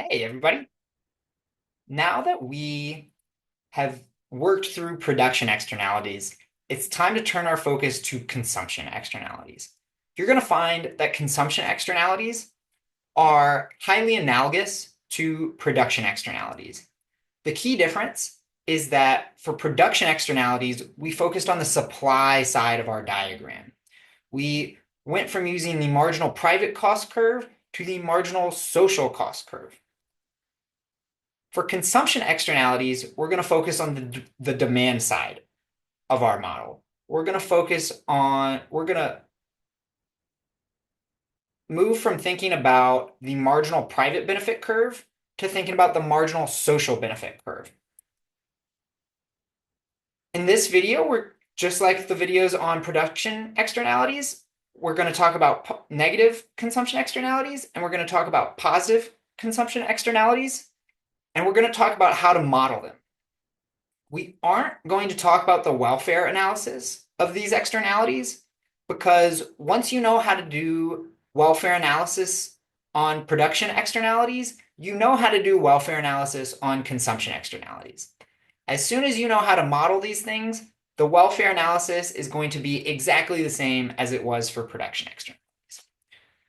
Hey, everybody. Now that we have worked through production externalities, it's time to turn our focus to consumption externalities. You're going to find that consumption externalities are highly analogous to production externalities. The key difference is that for production externalities, we focused on the supply side of our diagram. We went from using the marginal private cost curve to the marginal social cost curve. For consumption externalities, we're going to focus on the demand side of our model. We're going to move from thinking about the marginal private benefit curve to thinking about the marginal social benefit curve. In this video, we're just like the videos on production externalities, we're going to talk about negative consumption externalities, and we're going to talk about positive consumption externalities, and we're going to talk about how to model them. We aren't going to talk about the welfare analysis of these externalities because once you know how to do welfare analysis on production externalities, you know how to do welfare analysis on consumption externalities. As soon as you know how to model these things, the welfare analysis is going to be exactly the same as it was for production externalities.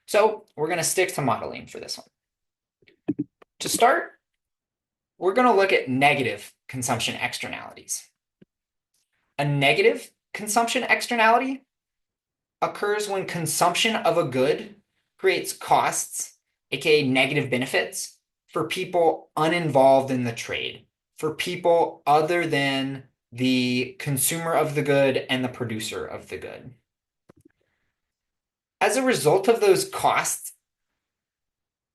So we're going to stick to modeling for this one. To start, we're going to look at negative consumption externalities. A negative consumption externality occurs when consumption of a good creates costs, aka negative benefits, for people uninvolved in the trade, for people other than the consumer of the good and the producer of the good. As a result of those costs,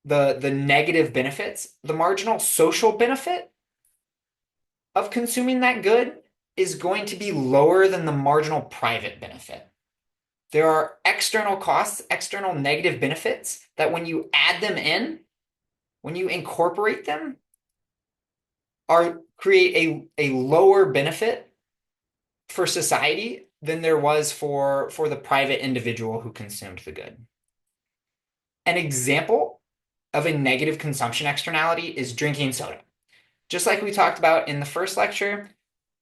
the negative benefits, the marginal social benefit of consuming that good is going to be lower than the marginal private benefit. There are external costs, external negative benefits that when you add them in, when you incorporate them, create a lower benefit for society than there was for the private individual who consumed the good. An example of a negative consumption externality is drinking soda. Just like we talked about in the first lecture,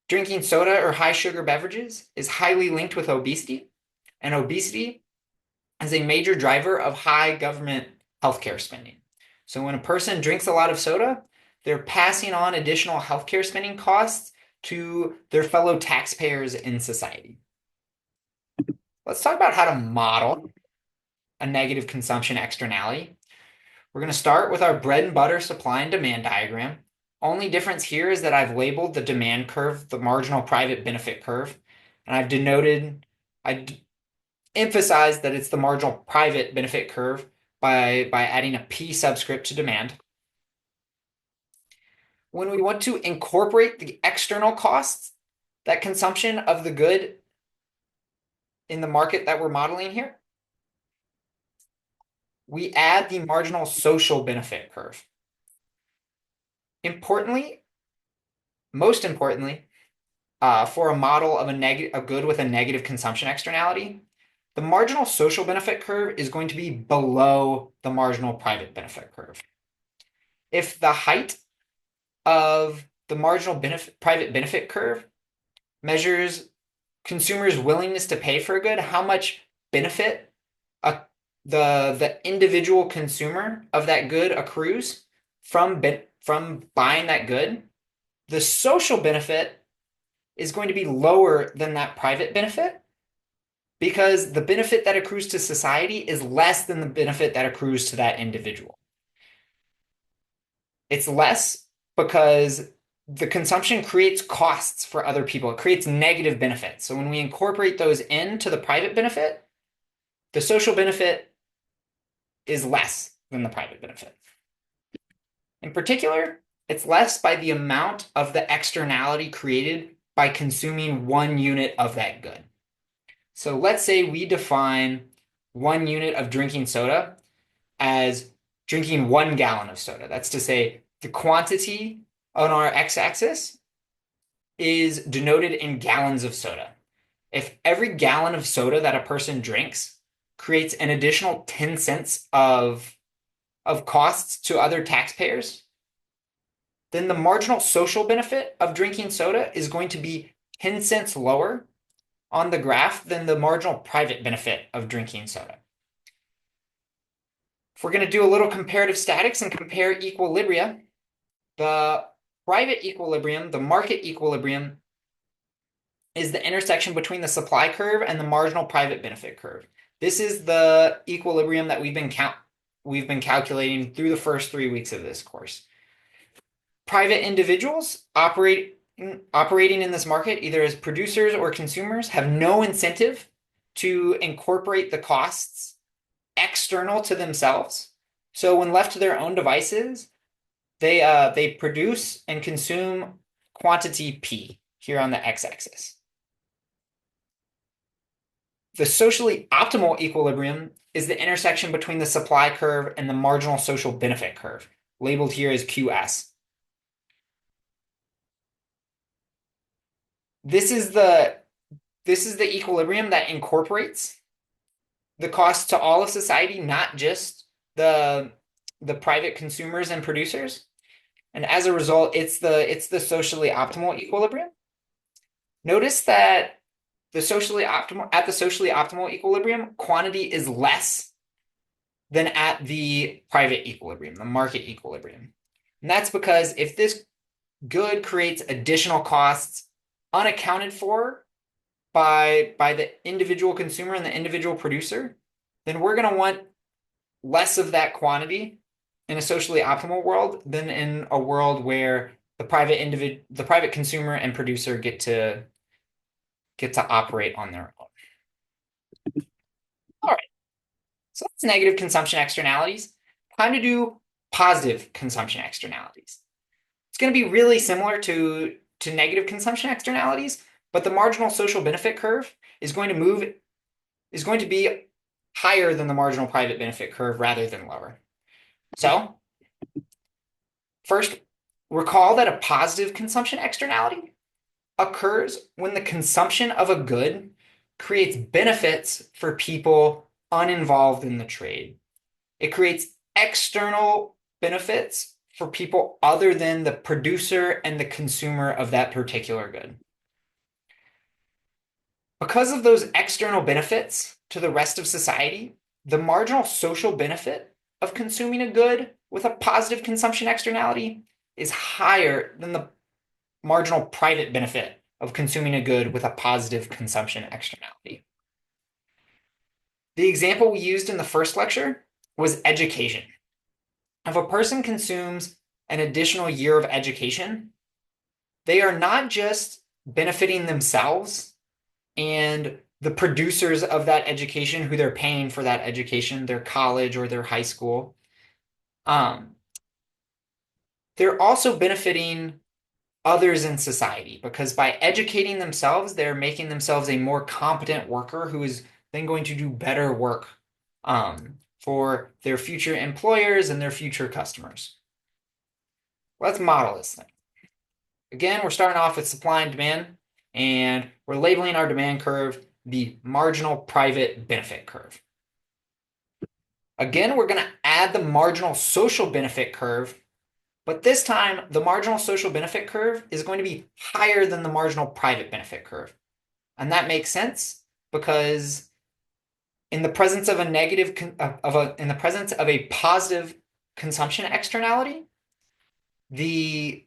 drinking soda or high sugar beverages is highly linked with obesity, and obesity is a major driver of high government healthcare spending. So when a person drinks a lot of soda, they're passing on additional healthcare spending costs to their fellow taxpayers in society. Let's talk about how to model a negative consumption externality. We're going to start with our bread and butter supply and demand diagram. Only difference here is that I've labeled the demand curve the marginal private benefit curve, and I emphasized that it's the marginal private benefit curve by adding a P subscript to demand. When we want to incorporate the external costs, that consumption of the good in the market that we're modeling here, we add the marginal social benefit curve. Most importantly, for a model of a good with a negative consumption externality, the marginal social benefit curve is going to be below the marginal private benefit curve. If the height of the marginal private benefit curve measures consumers' willingness to pay for a good, how much benefit the individual consumer of that good accrues from buying that good, the social benefit is going to be lower than that private benefit because the benefit that accrues to society is less than the benefit that accrues to that individual. It's less because the consumption creates costs for other people. It creates negative benefits. So when we incorporate those into the private benefit, the social benefit is less than the private benefit. In particular, it's less by the amount of the externality created by consuming 1 unit of that good. So let's say we define 1 unit of drinking soda as drinking 1 gallon of soda. That's to say the quantity on our x-axis is denoted in gallons of soda. If every gallon of soda that a person drinks creates an additional 10 cents of of costs to other taxpayers, then the marginal social benefit of drinking soda is going to be 10 cents lower on the graph than the marginal private benefit of drinking soda. If we're going to do a little comparative statics and compare equilibria, the private equilibrium, the market equilibrium, is the intersection between the supply curve and the marginal private benefit curve. This is the equilibrium that we've been calculating through the first 3 weeks of this course. Private individuals operating in this market, either as producers or consumers, have no incentive to incorporate the costs external to themselves. So when left to their own devices, they produce and consume quantity P here on the x-axis. The socially optimal equilibrium is the intersection between the supply curve and the marginal social benefit curve, labeled here as QS. This is the equilibrium that incorporates the cost to all of society, not just the private consumers and producers. And as a result, it's the socially optimal equilibrium. Notice that at the socially optimal equilibrium, quantity is less than at the private equilibrium, the market equilibrium. And that's because if this good creates additional costs unaccounted for by the individual consumer and the individual producer, then we're going to want less of that quantity in a socially optimal world than in a world where the private consumer and producer get to operate on their own. All right. So that's negative consumption externalities. Time to do positive consumption externalities. It's going to be really similar to negative consumption externalities, but the marginal social benefit curve is going to be higher than the marginal private benefit curve rather than lower. So first, recall that a positive consumption externality occurs when the consumption of a good creates benefits for people uninvolved in the trade. It creates external benefits for people other than the producer and the consumer of that particular good. Because of those external benefits to the rest of society, the marginal social benefit of consuming a good with a positive consumption externality is higher than the marginal private benefit of consuming a good with a positive consumption externality. The example we used in the first lecture was education. If a person consumes an additional year of education, they are not just benefiting themselves and the producers of that education who they're paying for that education, their college or their high school. They're also benefiting others in society because by educating themselves, they're making themselves a more competent worker who is then going to do better work for their future employers and their future customers. Let's model this thing. Again, we're starting off with supply and demand, and we're labeling our demand curve the marginal private benefit curve. Again, we're going to add the marginal social benefit curve, but this time the marginal social benefit curve is going to be higher than the marginal private benefit curve. And that makes sense because in the presence of a positive consumption externality, in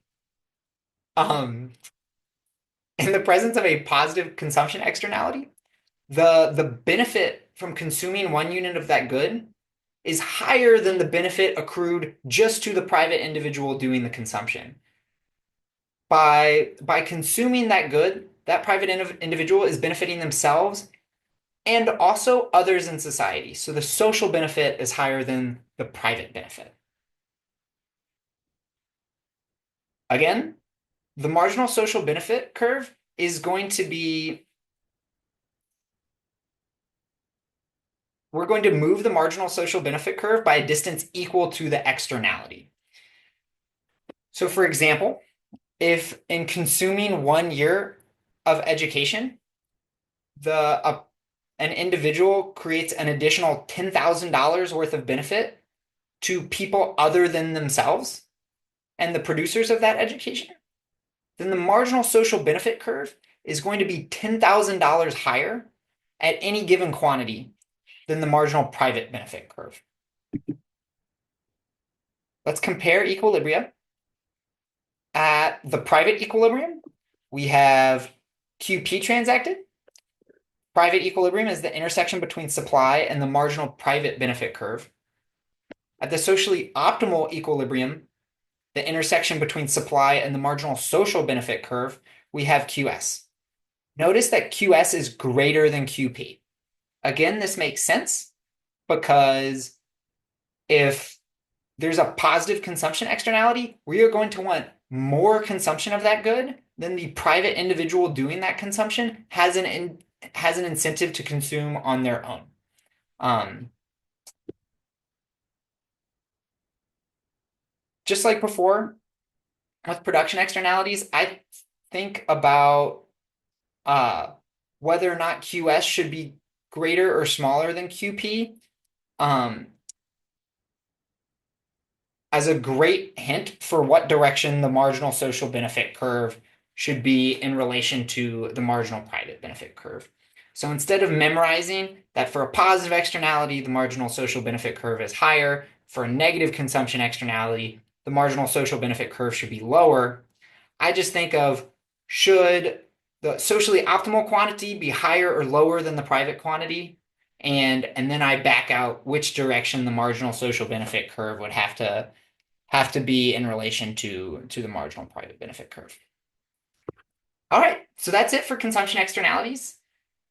the presence of a positive consumption externality, the benefit from consuming one unit of that good is higher than the benefit accrued just to the private individual doing the consumption. By consuming that good, that private individual is benefiting themselves and also others in society. So the social benefit is higher than the private benefit. Again, the marginal social benefit curve is going to be, we're going to move the marginal social benefit curve by a distance equal to the externality. So for example, if in consuming 1 year of education, an individual creates an additional $10,000 worth of benefit to people other than themselves and the producers of that education, then the marginal social benefit curve is going to be $10,000 higher at any given quantity than the marginal private benefit curve. Let's compare equilibria. At the private equilibrium, we have QP transacted. Private equilibrium is the intersection between supply and the marginal private benefit curve. At the socially optimal equilibrium, the intersection between supply and the marginal social benefit curve, we have QS. Notice that QS is greater than QP. Again, this makes sense because if there's a positive consumption externality, we are going to want more consumption of that good than the private individual doing that consumption has an incentive to consume on their own. Just like before, with production externalities, I think about whether or not QS should be greater or smaller than QP as a great hint for what direction the marginal social benefit curve should be in relation to the marginal private benefit curve. So instead of memorizing that for a positive externality, the marginal social benefit curve is higher, for a negative consumption externality, the marginal social benefit curve should be lower, I just think of, should the socially optimal quantity be higher or lower than the private quantity? And then I back out which direction the marginal social benefit curve would have to be in relation to the marginal private benefit curve. All right, so that's it for consumption externalities.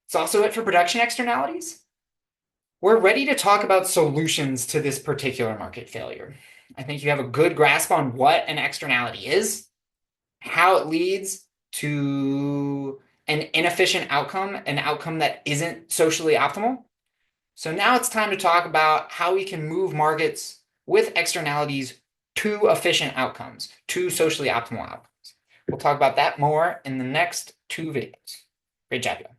It's also it for production externalities. We're ready to talk about solutions to this particular market failure. I think you have a good grasp on what an externality is, how it leads to an inefficient outcome, an outcome that isn't socially optimal. So now it's time to talk about how we can move markets with externalities to efficient outcomes, to socially optimal outcomes. We'll talk about that more in the next 2 videos. Great job, y'all.